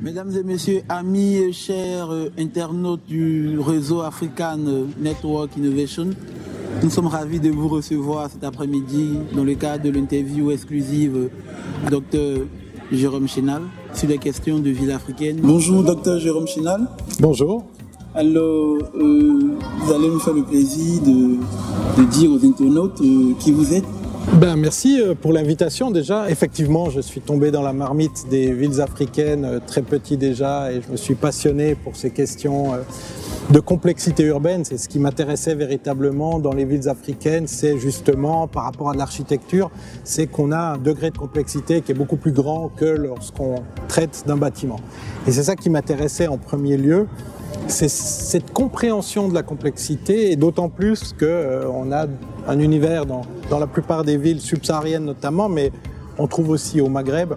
Mesdames et messieurs, amis et chers internautes du réseau African Network Innovation, nous sommes ravis de vous recevoir cet après-midi dans le cadre de l'interview exclusive Dr Jérôme Chénal sur les questions de ville africaine. Bonjour Dr Jérôme Chénal. Bonjour. Alors, vous allez nous faire le plaisir de dire aux internautes qui vous êtes. Merci pour l'invitation déjà. Effectivement, je suis tombé dans la marmite des villes africaines très petit déjà et je me suis passionné pour ces questions de complexité urbaine. C'est ce qui m'intéressait véritablement dans les villes africaines, c'est justement par rapport à l'architecture, c'est qu'on a un degré de complexité qui est beaucoup plus grand que lorsqu'on traite d'un bâtiment. Et c'est ça qui m'intéressait en premier lieu. C'est cette compréhension de la complexité et d'autant plus qu'on a un univers dans la plupart des villes subsahariennes notamment, mais on trouve aussi au Maghreb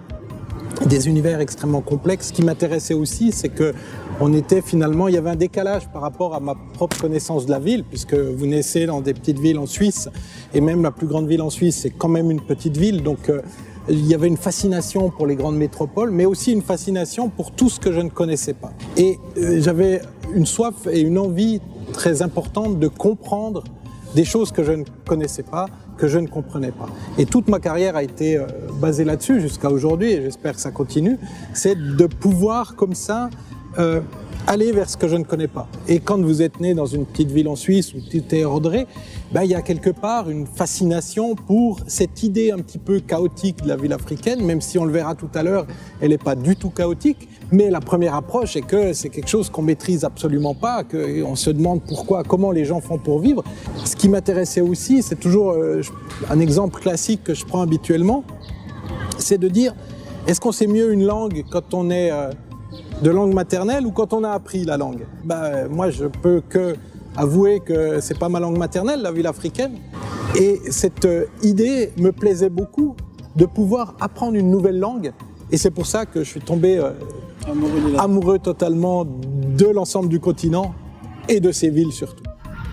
des univers extrêmement complexes. Ce qui m'intéressait aussi, c'est que il y avait un décalage par rapport à ma propre connaissance de la ville, puisque vous naissez dans des petites villes en Suisse, et même la plus grande ville en Suisse, c'est quand même une petite ville, donc il y avait une fascination pour les grandes métropoles, mais aussi une fascination pour tout ce que je ne connaissais pas. Et j'avais une soif et une envie très importante de comprendre des choses que je ne connaissais pas, que je ne comprenais pas. Et toute ma carrière a été basée là-dessus jusqu'à aujourd'hui, et j'espère que ça continue, c'est de pouvoir comme ça aller vers ce que je ne connais pas. Et quand vous êtes né dans une petite ville en Suisse où tout est ordré, il y a quelque part une fascination pour cette idée un petit peu chaotique de la ville africaine, même si on le verra tout à l'heure, elle n'est pas du tout chaotique. Mais la première approche est que c'est quelque chose qu'on maîtrise absolument pas, qu'on se demande pourquoi, comment les gens font pour vivre. Ce qui m'intéressait aussi, c'est toujours un exemple classique que je prends habituellement, c'est de dire, est-ce qu'on sait mieux une langue quand on est de langue maternelle ou quand on a appris la langue? Moi, je peux que avouer que c'est pas ma langue maternelle, la ville africaine. Et cette idée me plaisait beaucoup de pouvoir apprendre une nouvelle langue. Et c'est pour ça que je suis tombé amoureux totalement de l'ensemble du continent et de ces villes surtout.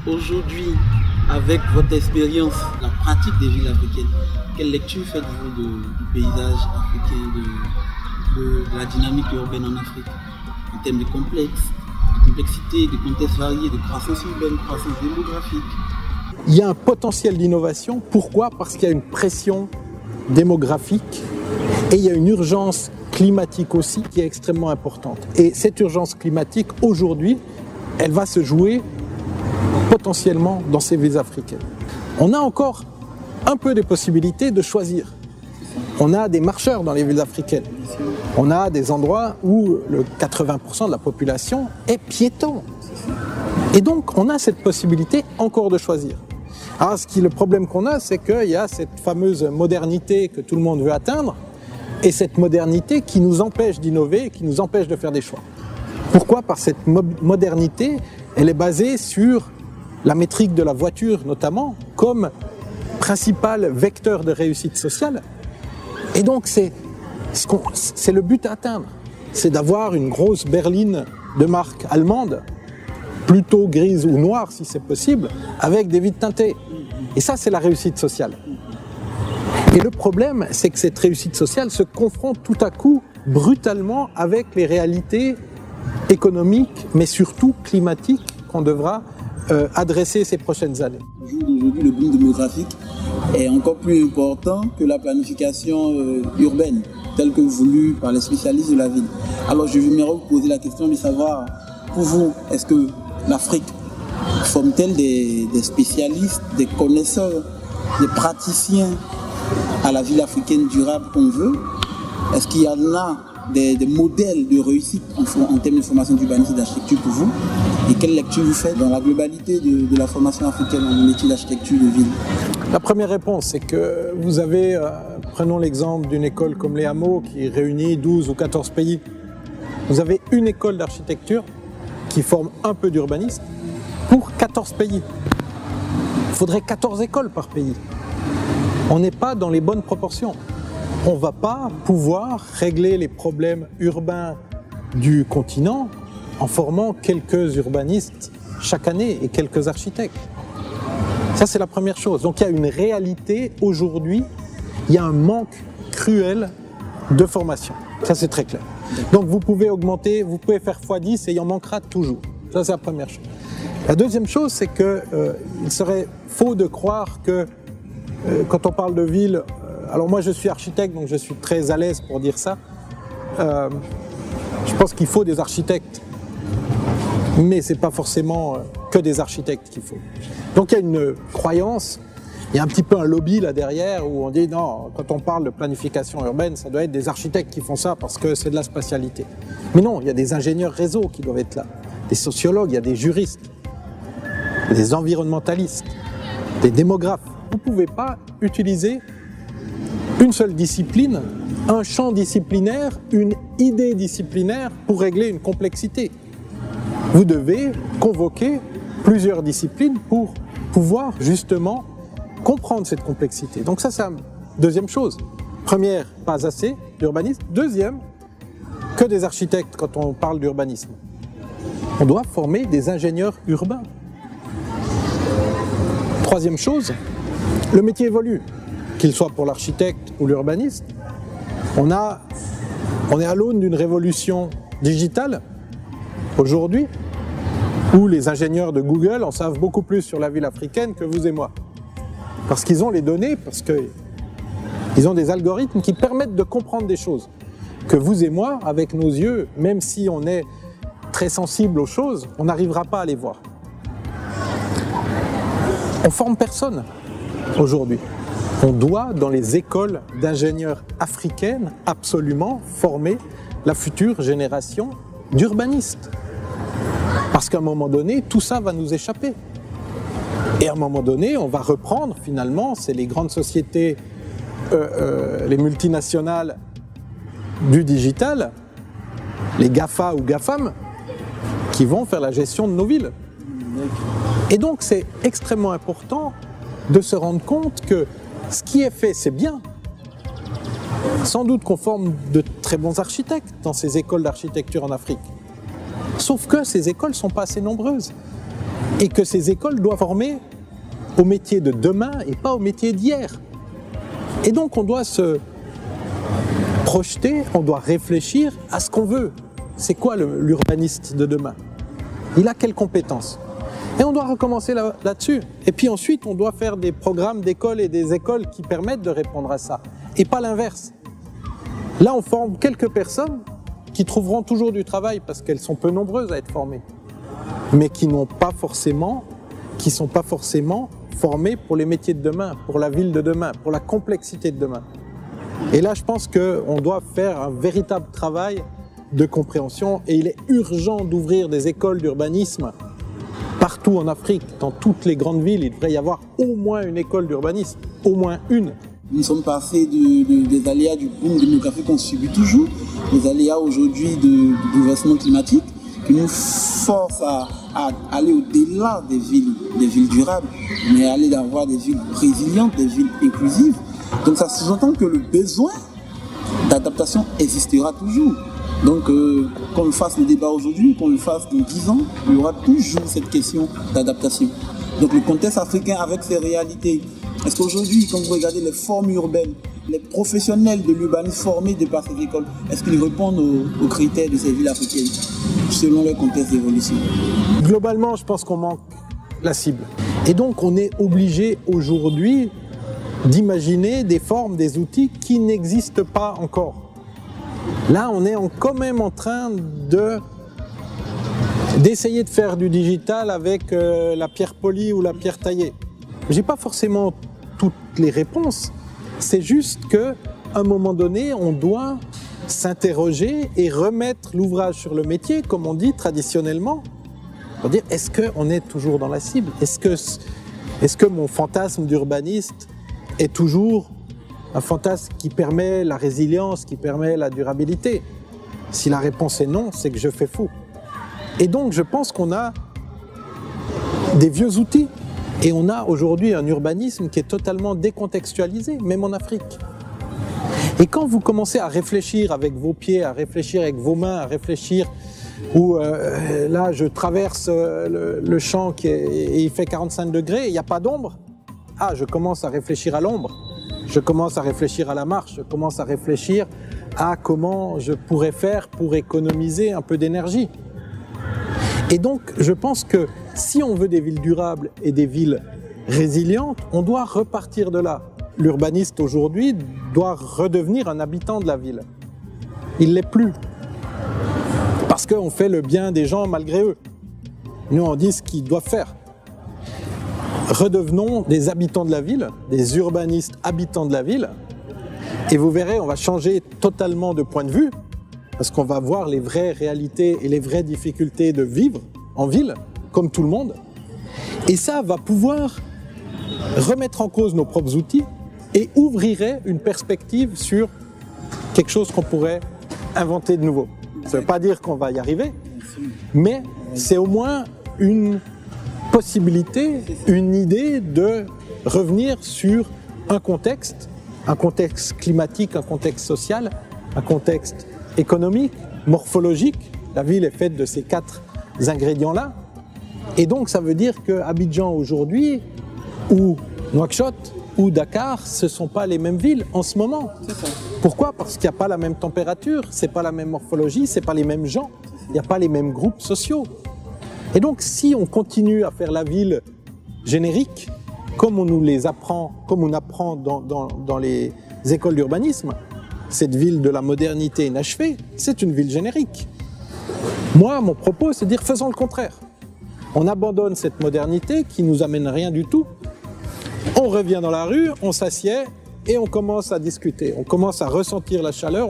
Aujourd'hui, avec votre expérience, la pratique des villes africaines, quelle lecture faites-vous du paysage africain, de la dynamique urbaine en Afrique, en termes de complexité, de contextes variés, de croissance urbaine, croissance démographique? Il y a un potentiel d'innovation. Pourquoi? Parce qu'il y a une pression démographique et il y a une urgence climatique aussi qui est extrêmement importante. Et cette urgence climatique, aujourd'hui, elle va se jouer potentiellement dans ces villes africaines. On a encore un peu des possibilités de choisir. On a des marcheurs dans les villes africaines. On a des endroits où le 80% de la population est piéton. Et donc, on a cette possibilité encore de choisir. Alors, le problème qu'on a, c'est qu'il y a cette fameuse modernité que tout le monde veut atteindre, et cette modernité qui nous empêche d'innover, qui nous empêche de faire des choix. Pourquoi? Parce que cette modernité, elle est basée sur la métrique de la voiture, notamment, comme principal vecteur de réussite sociale. Et donc, c'est le but à atteindre. C'est d'avoir une grosse berline de marque allemande, plutôt grise ou noire si c'est possible, avec des vitres teintées. Et ça, c'est la réussite sociale. Et le problème, c'est que cette réussite sociale se confronte tout à coup, brutalement, avec les réalités économiques, mais surtout climatiques, qu'on devra adresser ces prochaines années. Aujourd'hui, le boom démographique est encore plus important que la planification urbaine, telle que voulue par les spécialistes de la ville. Alors, je voudrais vous poser la question de savoir, pour vous, est-ce que l'Afrique forme-t-elle des spécialistes, des connaisseurs, des praticiens à la ville africaine durable qu'on veut? Est-ce qu'il y en a des modèles de réussite en termes de formation d'urbanisme et d'architecture pour vous? Et quelle lecture vous faites dans la globalité de la formation africaine en métier d'architecture de ville? La première réponse, c'est que vous avez, prenons l'exemple d'une école comme les Hameaux qui réunit 12 ou 14 pays. Vous avez une école d'architecture qui forme un peu d'urbanisme pour 14 pays. Il faudrait 14 écoles par pays. On n'est pas dans les bonnes proportions. On ne va pas pouvoir régler les problèmes urbains du continent en formant quelques urbanistes chaque année et quelques architectes. Ça, c'est la première chose. Donc, il y a une réalité aujourd'hui il y a un manque cruel de formation. Ça, c'est très clair. Donc, vous pouvez augmenter, vous pouvez faire x10 et il en manquera toujours. Ça, c'est la première chose. La deuxième chose, c'est qu'il serait faux de croire que quand on parle de ville, alors moi je suis architecte, donc je suis très à l'aise pour dire ça. Je pense qu'il faut des architectes, mais ce n'est pas forcément que des architectes qu'il faut. Donc il y a une croyance, il y a un petit peu un lobby là derrière où on dit non, quand on parle de planification urbaine, ça doit être des architectes qui font ça parce que c'est de la spatialité. Mais non, il y a des ingénieurs réseau qui doivent être là, des sociologues, il y a des juristes, des environnementalistes, des démographes. Vous ne pouvez pas utiliser une seule discipline, un champ disciplinaire, une idée disciplinaire pour régler une complexité. Vous devez convoquer plusieurs disciplines pour pouvoir justement comprendre cette complexité. Donc ça, c'est la deuxième chose. Première, pas assez d'urbanisme. Deuxième, que des architectes quand on parle d'urbanisme. On doit former des ingénieurs urbains. Troisième chose, le métier évolue, qu'il soit pour l'architecte ou l'urbaniste. On est à l'aune d'une révolution digitale aujourd'hui où les ingénieurs de Google en savent beaucoup plus sur la ville africaine que vous et moi. Parce qu'ils ont les données, parce qu'ils ont des algorithmes qui permettent de comprendre des choses que vous et moi, avec nos yeux, même si on est très sensible aux choses, on n'arrivera pas à les voir. On forme personne aujourd'hui. On doit, dans les écoles d'ingénieurs africaines, absolument former la future génération d'urbanistes. Parce qu'à un moment donné, tout ça va nous échapper. Et à un moment donné, on va reprendre, finalement, c'est les grandes sociétés, les multinationales du digital, les GAFA ou GAFAM, qui vont faire la gestion de nos villes. Et donc, c'est extrêmement important de se rendre compte que ce qui est fait, c'est bien. Sans doute qu'on forme de très bons architectes dans ces écoles d'architecture en Afrique. Sauf que ces écoles ne sont pas assez nombreuses. Et que ces écoles doivent former au métier de demain et pas au métier d'hier. Et donc on doit se projeter, on doit réfléchir à ce qu'on veut. C'est quoi l'urbaniste de demain? Il a quelles compétences? Et on doit recommencer là-dessus. Et puis ensuite, on doit faire des programmes d'écoles et des écoles qui permettent de répondre à ça. Et pas l'inverse. Là, on forme quelques personnes qui trouveront toujours du travail parce qu'elles sont peu nombreuses à être formées, mais qui sont pas forcément formées pour les métiers de demain, pour la ville de demain, pour la complexité de demain. Et là, je pense qu'on doit faire un véritable travail de compréhension et il est urgent d'ouvrir des écoles d'urbanisme partout en Afrique, dans toutes les grandes villes. Il devrait y avoir au moins une école d'urbanisme, au moins une. Nous sommes passés des aléas du boom démographique qu'on subit toujours, les aléas aujourd'hui du bouleversement climatique, qui nous forcent à aller au-delà des villes durables, mais aller d'avoir des villes résilientes, des villes inclusives. Donc ça sous-entend que le besoin d'adaptation existera toujours. Donc qu'on le fasse le débat aujourd'hui, qu'on le fasse dans 10 ans, il y aura toujours cette question d'adaptation. Donc le contexte africain avec ses réalités. Est-ce qu'aujourd'hui, quand vous regardez les formes urbaines, les professionnels de l'urbanisme formés de par ces écoles, est-ce qu'ils répondent aux critères de ces villes africaines selon leur contexte d'évolution? Globalement, je pense qu'on manque la cible. Et donc, on est obligé aujourd'hui d'imaginer des formes, des outils qui n'existent pas encore. Là, on est quand même en train d'essayer de faire du digital avec la pierre polie ou la pierre taillée. Je n'ai pas forcément toutes les réponses, c'est juste qu'à un moment donné, on doit s'interroger et remettre l'ouvrage sur le métier, comme on dit traditionnellement, pour dire est-ce qu'on est toujours dans la cible? Est-ce que mon fantasme d'urbaniste est toujours un fantasme qui permet la résilience, qui permet la durabilité? Si la réponse est non, c'est que je fais fou. Et donc je pense qu'on a des vieux outils et on a aujourd'hui un urbanisme qui est totalement décontextualisé, même en Afrique. Et quand vous commencez à réfléchir avec vos pieds, à réfléchir avec vos mains, à réfléchir où là je traverse le champ et il fait 45 degrés et il n'y a pas d'ombre, ah je commence à réfléchir à l'ombre. Je commence à réfléchir à la marche, je commence à réfléchir à comment je pourrais faire pour économiser un peu d'énergie. Et donc, je pense que si on veut des villes durables et des villes résilientes, on doit repartir de là. L'urbaniste aujourd'hui doit redevenir un habitant de la ville. Il ne l'est plus. Parce qu'on fait le bien des gens malgré eux. Nous, on dit ce qu'ils doivent faire. Redevenons des habitants de la ville, des urbanistes habitants de la ville, et vous verrez, on va changer totalement de point de vue, parce qu'on va voir les vraies réalités et les vraies difficultés de vivre en ville, comme tout le monde, et ça va pouvoir remettre en cause nos propres outils et ouvrirait une perspective sur quelque chose qu'on pourrait inventer de nouveau. Ça ne veut pas dire qu'on va y arriver, mais c'est au moins une possibilité, une idée de revenir sur un contexte climatique, un contexte social, un contexte économique, morphologique. La ville est faite de ces 4 ingrédients-là. Et donc ça veut dire qu'Abidjan aujourd'hui, ou Nouakchott, ou Dakar, ce ne sont pas les mêmes villes en ce moment. Pourquoi? Parce qu'il n'y a pas la même température, ce n'est pas la même morphologie, ce n'est pas les mêmes gens, il n'y a pas les mêmes groupes sociaux. Et donc si on continue à faire la ville générique, comme on nous les apprend, comme on apprend dans les écoles d'urbanisme, cette ville de la modernité inachevée, c'est une ville générique. Moi, mon propos, c'est de dire faisons le contraire. On abandonne cette modernité qui nous amène rien du tout. On revient dans la rue, on s'assied et on commence à discuter. On commence à ressentir la chaleur,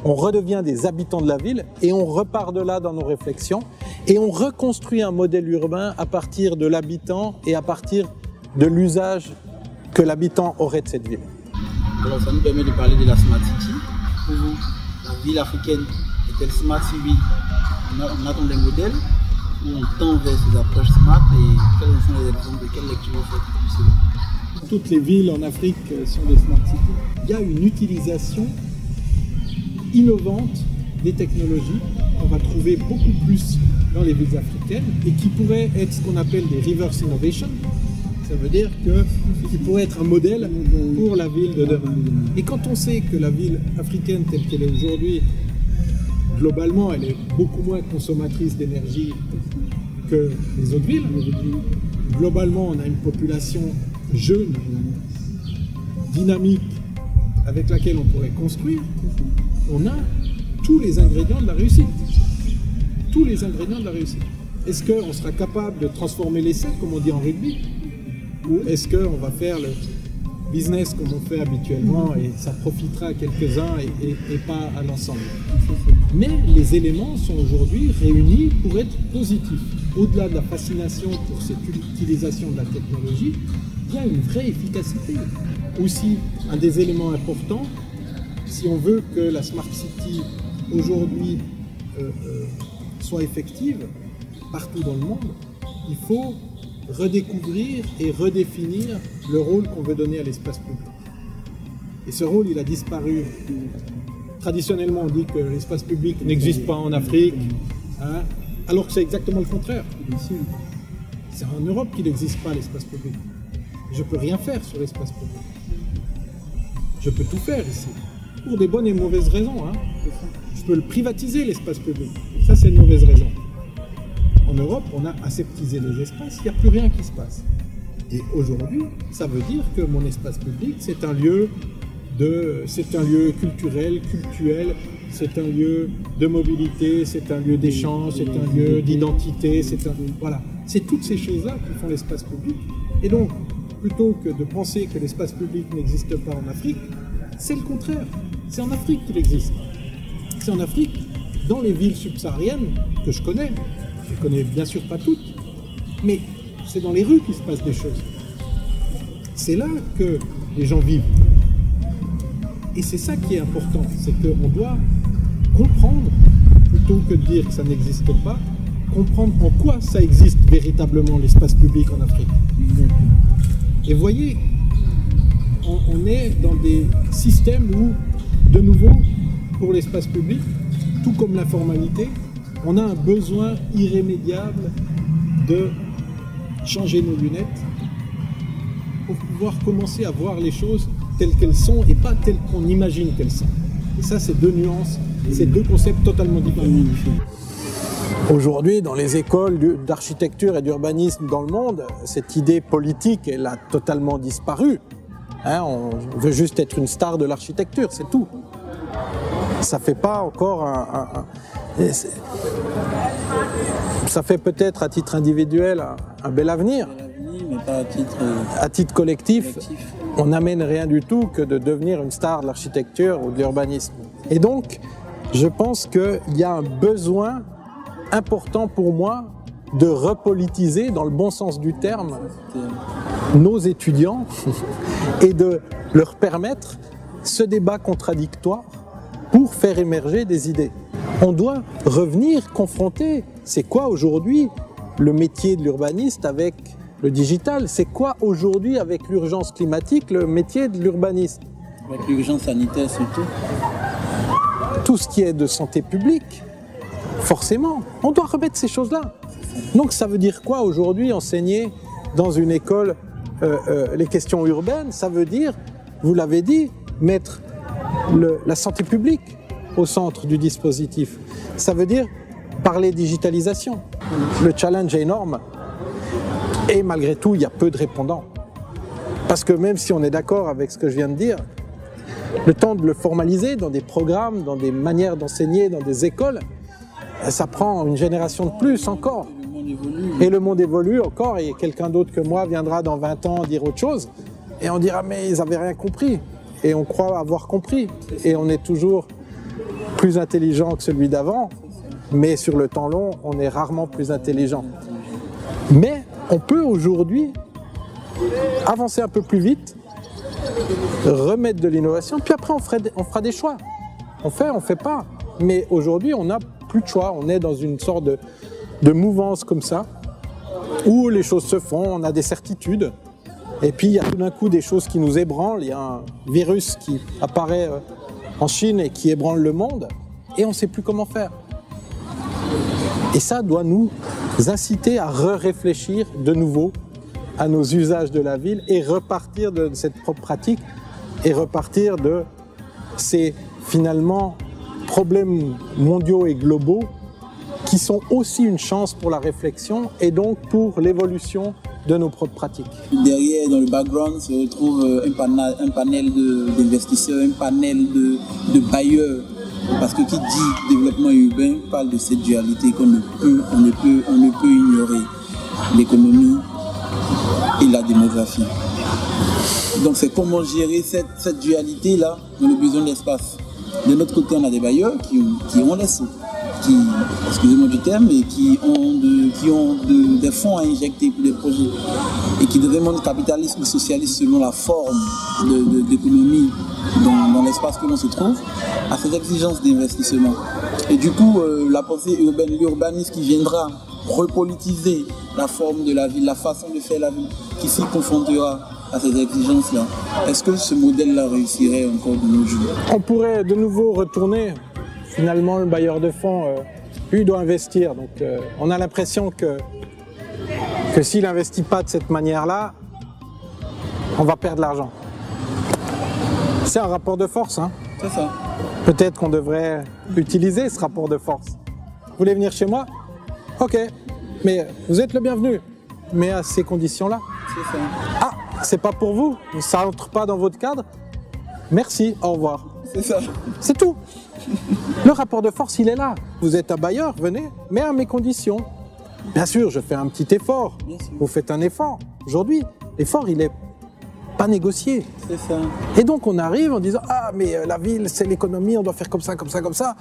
on redevient des habitants de la ville et on repart de là dans nos réflexions et on reconstruit un modèle urbain à partir de l'habitant et à partir de l'usage que l'habitant aurait de cette ville. Alors ça nous permet de parler de la Smart City. Pour vous, la ville africaine est-elle Smart City? On attend des modèles où on tend vers ces approches smart et quels sont les exemples de quelle lecture vous faites? Toutes les villes en Afrique sont des Smart Cities. Il y a une utilisation innovante des technologies qu'on va trouver beaucoup plus dans les villes africaines et qui pourrait être ce qu'on appelle des reverse innovation. Ça veut dire qu'il pourrait être un modèle pour la ville de demain. Et quand on sait que la ville africaine telle qu'elle est aujourd'hui, globalement, elle est beaucoup moins consommatrice d'énergie que les autres villes. Globalement, on a une population jeune, dynamique, avec laquelle on pourrait construire. On a tous les ingrédients de la réussite. Tous les ingrédients de la réussite. Est-ce qu'on sera capable de transformer l'essai, comme on dit en rugby? Ou est-ce qu'on va faire le business comme on fait habituellement et ça profitera à quelques-uns et pas à l'ensemble? Mais les éléments sont aujourd'hui réunis pour être positifs. Au-delà de la fascination pour cette utilisation de la technologie, il y a une vraie efficacité. Aussi, un des éléments importants, si on veut que la Smart City aujourd'hui soit effective partout dans le monde, il faut redécouvrir et redéfinir le rôle qu'on veut donner à l'espace public. Et ce rôle, il a disparu. Traditionnellement, on dit que l'espace public n'existe pas en Afrique, hein, alors que c'est exactement le contraire. C'est en Europe qu'il n'existe pas l'espace public. Je ne peux rien faire sur l'espace public. Je peux tout faire ici, pour des bonnes et mauvaises raisons. Hein. Je peux le privatiser, l'espace public. Ça, c'est une mauvaise raison. En Europe, on a aseptisé les espaces, il n'y a plus rien qui se passe. Et aujourd'hui, ça veut dire que mon espace public, c'est un lieu culturel, cultuel, c'est un lieu de mobilité, c'est un lieu d'échange, c'est un lieu d'identité, voilà. C'est toutes ces choses-là qui font l'espace public. Et donc, plutôt que de penser que l'espace public n'existe pas en Afrique, c'est le contraire. C'est en Afrique qu'il existe. C'est en Afrique, dans les villes subsahariennes que je connais bien sûr pas toutes, mais c'est dans les rues qu'il se passe des choses. C'est là que les gens vivent. Et c'est ça qui est important, c'est qu'on doit comprendre, plutôt que de dire que ça n'existe pas, comprendre en quoi ça existe véritablement l'espace public en Afrique. Et vous voyez, on est dans des systèmes où, de nouveau, pour l'espace public, tout comme l'informalité, on a un besoin irrémédiable de changer nos lunettes pour pouvoir commencer à voir les choses telles qu'elles sont et pas telles qu'on imagine qu'elles sont. Et ça, c'est deux nuances, c'est deux concepts totalement différents. Aujourd'hui, dans les écoles d'architecture et d'urbanisme dans le monde, cette idée politique, elle a totalement disparu. Hein, on veut juste être une star de l'architecture, c'est tout. Ça fait pas encore ça fait peut-être à titre individuel un bel avenir. Mais pas à titre collectif, on n'amène rien du tout que de devenir une star de l'architecture ou de l'urbanisme. Et donc, je pense qu'il y a un besoin important pour moi de repolitiser, dans le bon sens du terme, nos étudiants et de leur permettre ce débat contradictoire pour faire émerger des idées. On doit revenir confronter, c'est quoi aujourd'hui le métier de l'urbaniste avec le digital? C'est quoi aujourd'hui avec l'urgence climatique le métier de l'urbaniste? Avec l'urgence sanitaire surtout. Tout ce qui est de santé publique, forcément, on doit remettre ces choses-là. Donc ça veut dire quoi aujourd'hui enseigner dans une école les questions urbaines? Ça veut dire, vous l'avez dit, mettre la santé publique au centre du dispositif. Ça veut dire parler digitalisation. Le challenge est énorme et malgré tout, il y a peu de répondants. Parce que même si on est d'accord avec ce que je viens de dire, le temps de le formaliser dans des programmes, dans des manières d'enseigner, dans des écoles, ça prend une génération de plus encore. Et le monde évolue encore et quelqu'un d'autre que moi viendra dans 20 ans dire autre chose et on dira mais ils n'avaient rien compris. Et on croit avoir compris. Et on est toujours plus intelligent que celui d'avant, mais sur le temps long, on est rarement plus intelligent. Mais on peut aujourd'hui avancer un peu plus vite, remettre de l'innovation, puis après on fera des choix. On fait pas. Mais aujourd'hui, on n'a plus de choix. On est dans une sorte de mouvance comme ça, où les choses se font, on a des certitudes, et puis il y a tout d'un coup des choses qui nous ébranlent. Il y a un virus qui apparaît en Chine et qui ébranle le monde, et on ne sait plus comment faire. Et ça doit nous inciter à réfléchir de nouveau à nos usages de la ville et repartir de cette propre pratique et repartir de ces finalement problèmes mondiaux et globaux qui sont aussi une chance pour la réflexion et donc pour l'évolution de nos propres pratiques. Derrière, dans le background, se retrouve un panel d'investisseurs, un panel de bailleurs. Parce que qui dit développement urbain parle de cette dualité qu'on ne peut ignorer. L'économie et la démographie. Donc c'est comment gérer cette dualité-là dans le besoin d'espace. De notre côté, on a des bailleurs qui ont les sous, excusez-moi du terme, mais qui ont des fonds à injecter pour des projets et qui demandent capitalisme ou socialisme selon la forme d'économie dans l'espace que l'on se trouve, à ces exigences d'investissement. Et du coup, la pensée urbaine, l'urbanisme qui viendra repolitiser la forme de la ville, la façon de faire la ville, qui s'y confrontera à ces exigences-là. Est-ce que ce modèle-là réussirait encore de nos jours? On pourrait de nouveau retourner. Finalement, le bailleur de fonds, lui, doit investir. Donc, on a l'impression que s'il n'investit pas de cette manière-là, on va perdre l'argent. C'est un rapport de force, hein. C'est ça. Peut-être qu'on devrait utiliser ce rapport de force. Vous voulez venir chez moi? Ok, mais vous êtes le bienvenu. Mais à ces conditions-là. C'est ça. Ah, c'est pas pour vous? Ça rentre pas dans votre cadre? Merci, au revoir. C'est ça. C'est tout. Le rapport de force, il est là. Vous êtes un bailleur, venez, mais à mes conditions. Bien sûr, je fais un petit effort. Vous faites un effort. Aujourd'hui, l'effort, il est pas négocié. C'est ça. Et donc, on arrive en disant « Ah, mais la ville, c'est l'économie, on doit faire comme ça, comme ça, comme ça. »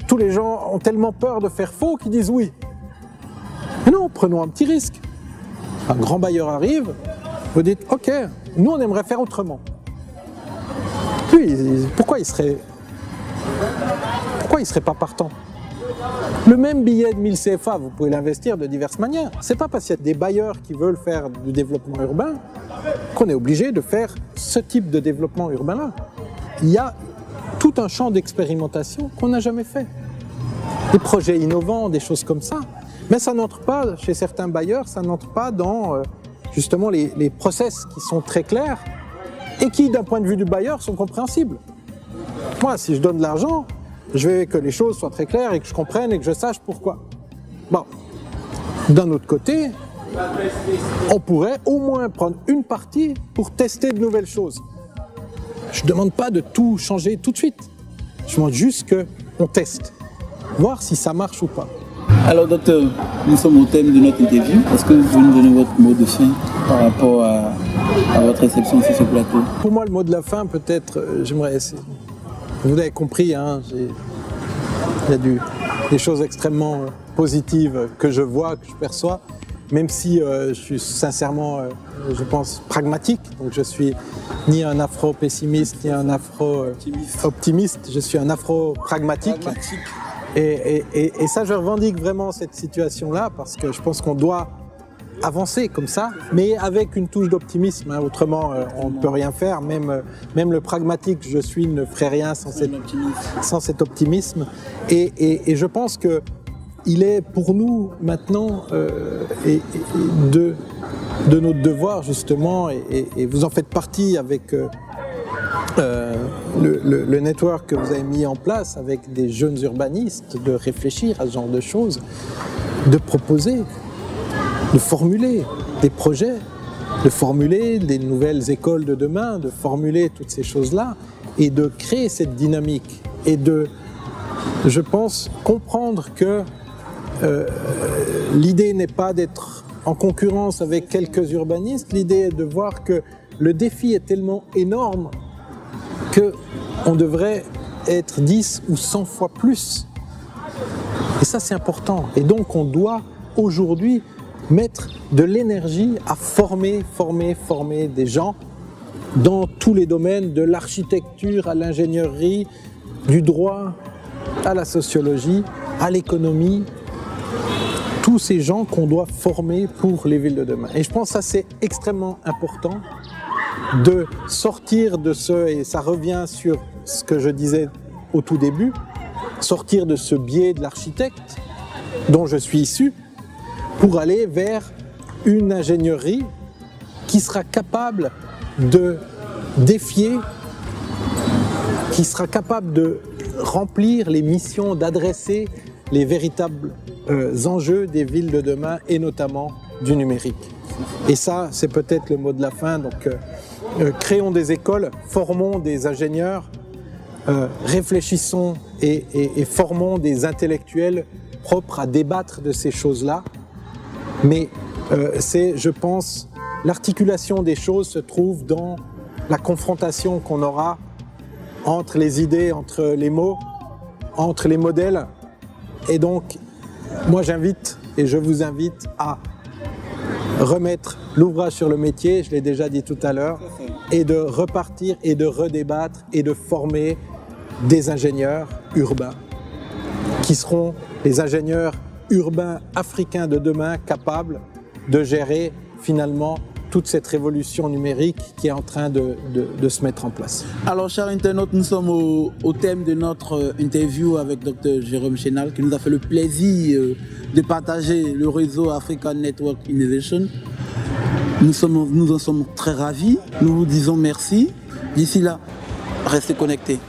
Tous les gens ont tellement peur de faire faux qu'ils disent « Oui. » Mais non, prenons un petit risque. Un grand bailleur arrive, vous dites « Ok, nous, on aimerait faire autrement. » Lui, pourquoi il serait pas partant? Le même billet de 1000 CFA, vous pouvez l'investir de diverses manières. C'est pas parce qu'il y a des bailleurs qui veulent faire du développement urbain qu'on est obligé de faire ce type de développement urbain-là. Il y a tout un champ d'expérimentation qu'on n'a jamais fait. Des projets innovants, des choses comme ça. Mais ça n'entre pas, chez certains bailleurs, ça n'entre pas dans justement les process qui sont très clairs et qui, d'un point de vue du bailleur, sont compréhensibles. Moi, si je donne de l'argent, je veux que les choses soient très claires et que je comprenne et que je sache pourquoi. Bon, d'un autre côté, on pourrait au moins prendre une partie pour tester de nouvelles choses. Je ne demande pas de tout changer tout de suite. Je demande juste qu'on teste, voir si ça marche ou pas. Alors docteur, nous sommes au thème de notre interview. Est-ce que vous pouvez nous donner votre mot de fin par rapport à votre réception sur ce plateau? Pour moi, le mot de la fin, peut-être, j'aimerais essayer. Vous l'avez compris, hein, il y a des choses extrêmement positives que je vois, que je perçois, même si je suis sincèrement, je pense, pragmatique. Donc je suis ni un afro-pessimiste, ni un afro-optimiste, je suis un afro-pragmatique. Et ça, je revendique vraiment cette situation-là parce que je pense qu'on doit avancer comme ça, mais avec une touche d'optimisme. Hein. Autrement, on ne peut rien faire. Même le pragmatique que je suis ne ferait rien sans cet optimisme. Et je pense qu'il est pour nous maintenant de notre devoir justement, et vous en faites partie avec le network que vous avez mis en place avec des jeunes urbanistes, de réfléchir à ce genre de choses, de proposer, de formuler des projets, de formuler des nouvelles écoles de demain, de formuler toutes ces choses-là et de créer cette dynamique et de, je pense, comprendre que l'idée n'est pas d'être en concurrence avec quelques urbanistes, l'idée est de voir que le défi est tellement énorme qu'on devrait être 10 ou 100 fois plus. Et ça, c'est important. Et donc, on doit aujourd'hui mettre de l'énergie à former des gens dans tous les domaines, de l'architecture à l'ingénierie, du droit à la sociologie, à l'économie. Tous ces gens qu'on doit former pour les villes de demain. Et je pense que ça, c'est extrêmement important de sortir de et ça revient sur ce que je disais au tout début, sortir de ce biais de l'architecte dont je suis issu, pour aller vers une ingénierie qui sera capable de défier, qui sera capable de remplir les missions, d'adresser les véritables enjeux des villes de demain et notamment du numérique. Et ça, c'est peut-être le mot de la fin. Donc, créons des écoles, formons des ingénieurs, réfléchissons et formons des intellectuels propres à débattre de ces choses-là. Mais c'est, je pense, l'articulation des choses se trouve dans la confrontation qu'on aura entre les idées, entre les mots, entre les modèles. Et donc, moi j'invite et je vous invite à remettre l'ouvrage sur le métier, je l'ai déjà dit tout à l'heure, et de repartir et de redébattre et de former des ingénieurs urbains qui seront les ingénieurs urbains africains de demain capables de gérer finalement toute cette révolution numérique qui est en train de se mettre en place. Alors, chers internautes, nous sommes au thème de notre interview avec Dr Jérôme Chénal, qui nous a fait le plaisir de partager le réseau African Network Innovation. Nous en sommes très ravis. Nous vous disons merci. D'ici là, restez connectés.